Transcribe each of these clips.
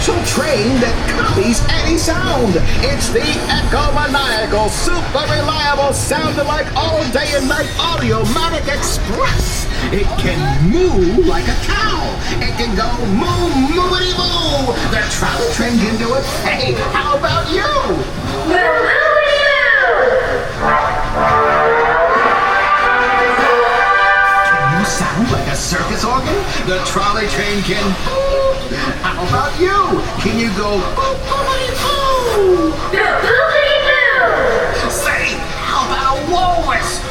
special train that copies any sound. It's the Echo-Maniacal, super reliable, sound-alike all-day and night Audiomatic Express. It can moo like a cow. It can go moo, moody moo. The trolley train can do it. Hey, how about you? Moo, moody Can you sound like a circus organ? The trolley train can. How about you? Can you go boo, boomity boo? Say, how about a walrus?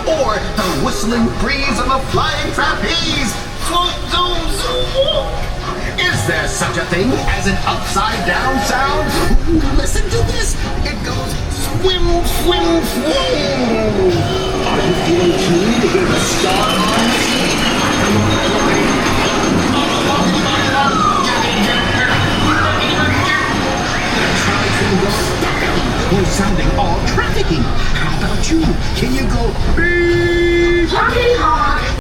Or the whistling breeze of a flying trapeze? Zoom, zoom, zoom. Is there such a thing as an upside down sound? Listen to this. It goes swim, swim, swim. Are you feeling keen to give a star on this? We're sounding all trafficky. How about you? Can you go beep? Honky honk.